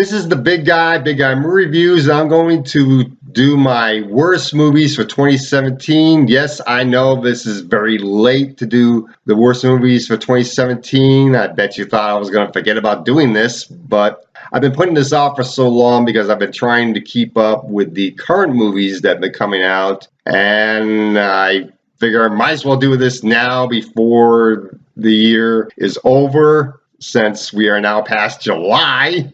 This is the Big Guy Movie Reviews. I'm going to do my worst movies for 2017. Yes, I know this is very late to do the worst movies for 2017. I bet you thought I was going to forget about doing this, but I've been putting this off for so long because I've been trying to keep up with the current movies that have been coming out, and I figure I might as well do this now before the year is over, since we are now past July.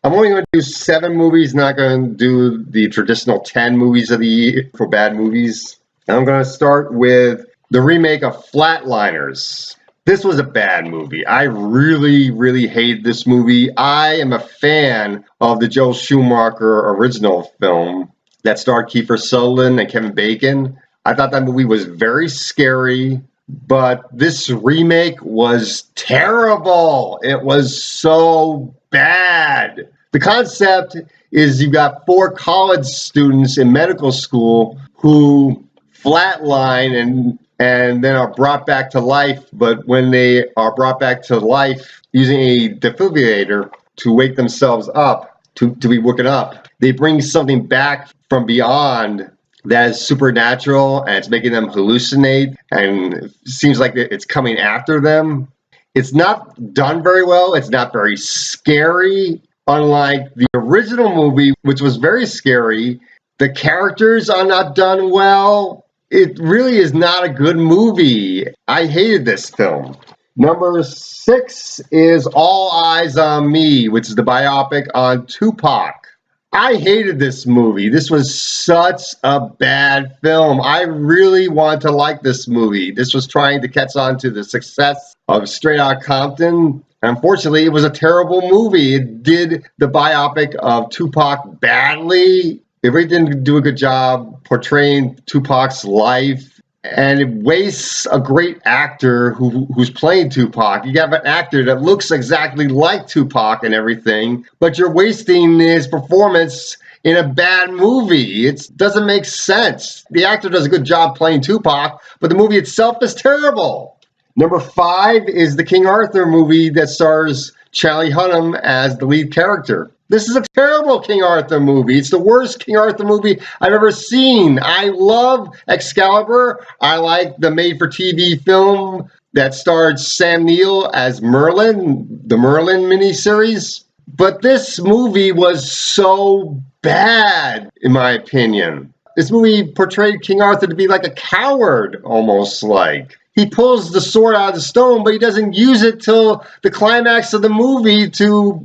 I'm only going to do 7 movies, not going to do the traditional 10 movies of the year for bad movies. I'm going to start with the remake of Flatliners. This was a bad movie. I really hated this movie. I am a fan of the Joel Schumacher original film that starred Kiefer Sutherland and Kevin Bacon. I thought that movie was very scary, but this remake was terrible. It was so bad. The concept is you got 4 college students in medical school who flatline and then are brought back to life, but when they are brought back to life using a defibrillator to wake themselves up, to be woken up, they bring something back from beyond that is supernatural, and it's making them hallucinate, and it seems like it's coming after them. It's not done very well. It's not very scary. Unlike the original movie, which was very scary, the characters are not done well. It really is not a good movie. I hated this film. Number 6 is All Eyes on Me, which is the biopic on Tupac. I hated this movie. This was such a bad film. I really wanted to like this movie. This was trying to catch on to the success of Straight Outta Compton. Unfortunately, it was a terrible movie. It did the biopic of Tupac badly. It really didn't do a good job portraying Tupac's life. And it wastes a great actor who's playing Tupac. You have an actor that looks exactly like Tupac and everything, but you're wasting his performance in a bad movie. It doesn't make sense. The actor does a good job playing Tupac, but the movie itself is terrible. Number 5 is the King Arthur movie that stars Charlie Hunnam as the lead character. This is a terrible King Arthur movie. It's the worst King Arthur movie I've ever seen. I love Excalibur. I like the made-for-TV film that starred Sam Neill as Merlin, the Merlin miniseries. But this movie was so bad, in my opinion. This movie portrayed King Arthur to be like a coward, almost like. He pulls the sword out of the stone, but he doesn't use it till the climax of the movie to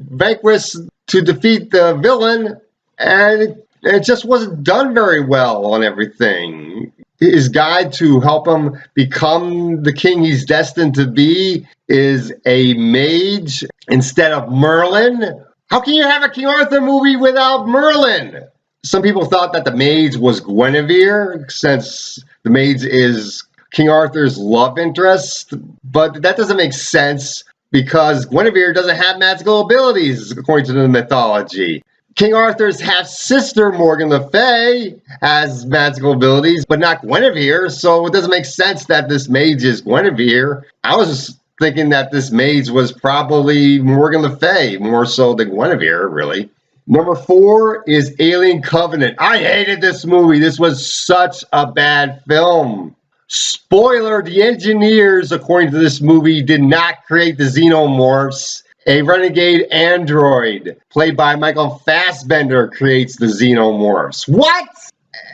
defeat the villain, and it just wasn't done very well on everything. His guide to help him become the king he's destined to be is a mage instead of Merlin. How can you have a King Arthur movie without Merlin? Some people thought that the mage was Guinevere, since the mage is King Arthur's love interest, but that doesn't make sense because Guinevere doesn't have magical abilities, according to the mythology. King Arthur's half-sister, Morgan Le Fay, has magical abilities, but not Guinevere, so it doesn't make sense that this mage is Guinevere. I was thinking that this mage was probably Morgan Le Fay, more so than Guinevere, really. Number 4 is Alien Covenant. I hated this movie. This was such a bad film. Spoiler, the engineers, according to this movie, did not create the Xenomorphs. A renegade android, played by Michael Fassbender, creates the Xenomorphs. What?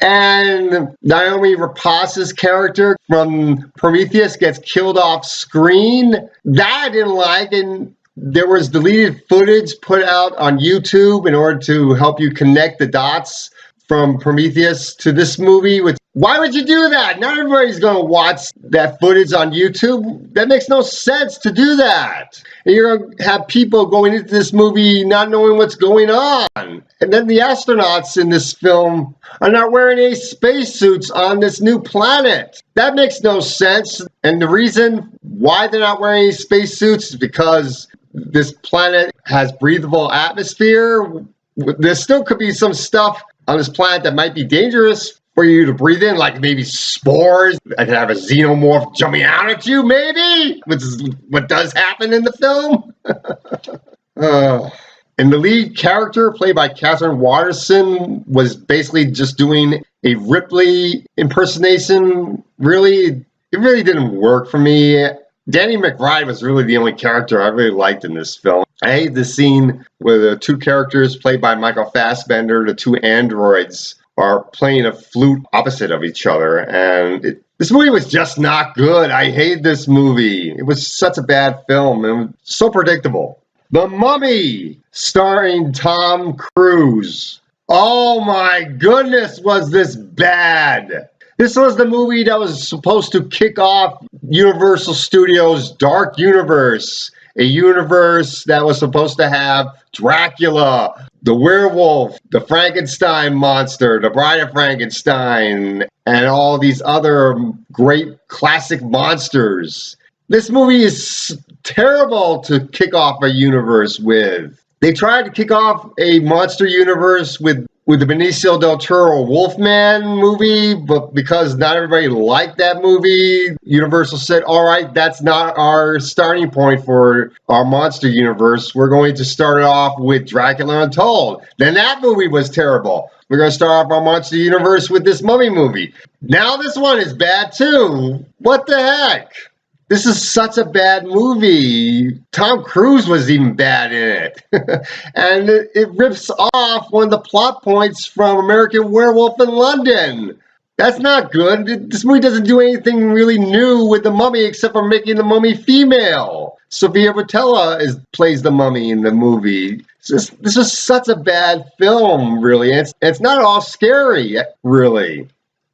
And Naomi Rapaz's character from Prometheus gets killed off screen. That I didn't like, and there was deleted footage put out on YouTube in order to help you connect the dots from Prometheus to this movie. Why would you do that? Not everybody's going to watch that footage on YouTube. That makes no sense to do that. And you're going to have people going into this movie not knowing what's going on. And then the astronauts in this film are not wearing any spacesuits on this new planet. That makes no sense. And the reason why they're not wearing any spacesuits is because this planet has breathable atmosphere. There still could be some stuff on this planet that might be dangerous for you to breathe in, like maybe spores. I could have a xenomorph jumping out at you, maybe, which is what does happen in the film. And the lead character, played by Catherine Waterston, was basically just doing a Ripley impersonation. Really, it really didn't work for me. Danny McBride was really the only character I really liked in this film. I hate the scene where the two characters, played by Michael Fassbender, the two androids, are playing a flute opposite of each other. And this movie was just not good. I hate this movie. It was such a bad film and so predictable. The Mummy, starring Tom Cruise. Oh my goodness, was this bad. This was the movie that was supposed to kick off Universal Studios' Dark Universe, a universe that was supposed to have Dracula, the werewolf, the Frankenstein monster, the Bride of Frankenstein, and all these other great classic monsters. This movie is terrible to kick off a universe with. They tried to kick off a monster universe with the Benicio del Toro Wolfman movie, but because not everybody liked that movie, Universal said, all right, that's not our starting point for our monster universe. We're going to start it off with Dracula Untold. Then that movie was terrible. We're going to start off our monster universe with this Mummy movie. Now this one is bad too. What the heck? This is such a bad movie. Tom Cruise was even bad in it. And it rips off one of the plot points from American Werewolf in London. That's not good. This movie doesn't do anything really new with the Mummy except for making the Mummy female. Sofia Boutella plays the Mummy in the movie. This is such a bad film, really. It's not all scary, really.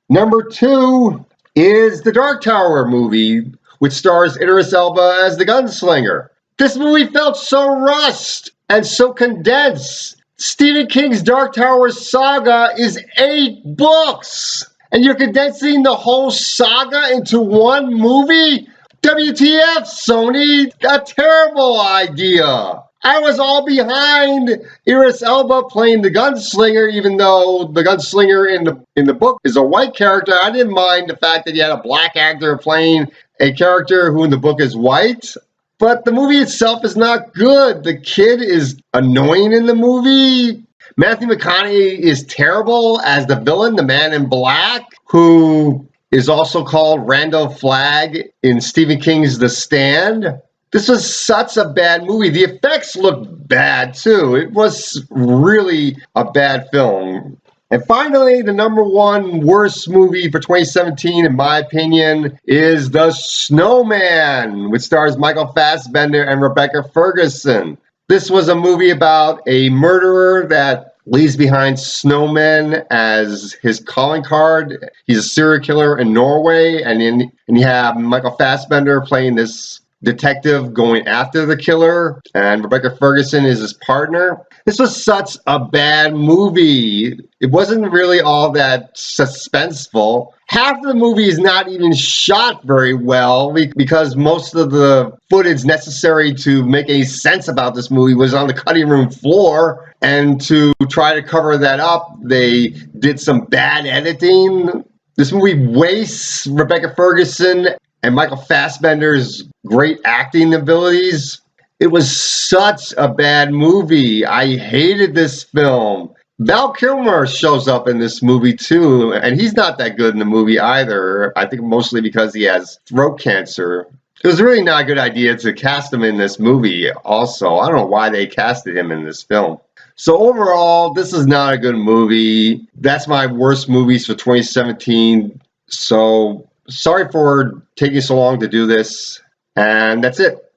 Number 2 is the Dark Tower movie, which stars Idris Elba as the gunslinger. This movie felt so rushed and so condensed. Stephen King's Dark Tower saga is 8 books, and you're condensing the whole saga into one movie? WTF, Sony? A terrible idea. I was all behind Idris Elba playing the gunslinger, even though the gunslinger in the book is a white character. I didn't mind the fact that you had a black actor playing a character who in the book is white. But the movie itself is not good. The kid is annoying in the movie. Matthew McConaughey is terrible as the villain, the Man in Black, who is also called Randall Flagg in Stephen King's The Stand. This was such a bad movie. The effects looked bad, too. It was really a bad film. And finally, the number 1 worst movie for 2017, in my opinion, is The Snowman, which stars Michael Fassbender and Rebecca Ferguson. This was a movie about a murderer that leaves behind snowmen as his calling card. He's a serial killer in Norway, and you have Michael Fassbender playing this detective going after the killer, and Rebecca Ferguson is his partner. This was such a bad movie. It wasn't really all that suspenseful. Half of the movie is not even shot very well because most of the footage necessary to make any sense about this movie was on the cutting room floor. And to try to cover that up, they did some bad editing. This movie wastes Rebecca Ferguson and Michael Fassbender's great acting abilities. It was such a bad movie. I hated this film. Val Kilmer shows up in this movie too, and he's not that good in the movie either. I think mostly because he has throat cancer. It was really not a good idea to cast him in this movie also. I don't know why they casted him in this film. So overall, this is not a good movie. That's my worst movies for 2017. So sorry for taking so long to do this, and that's it.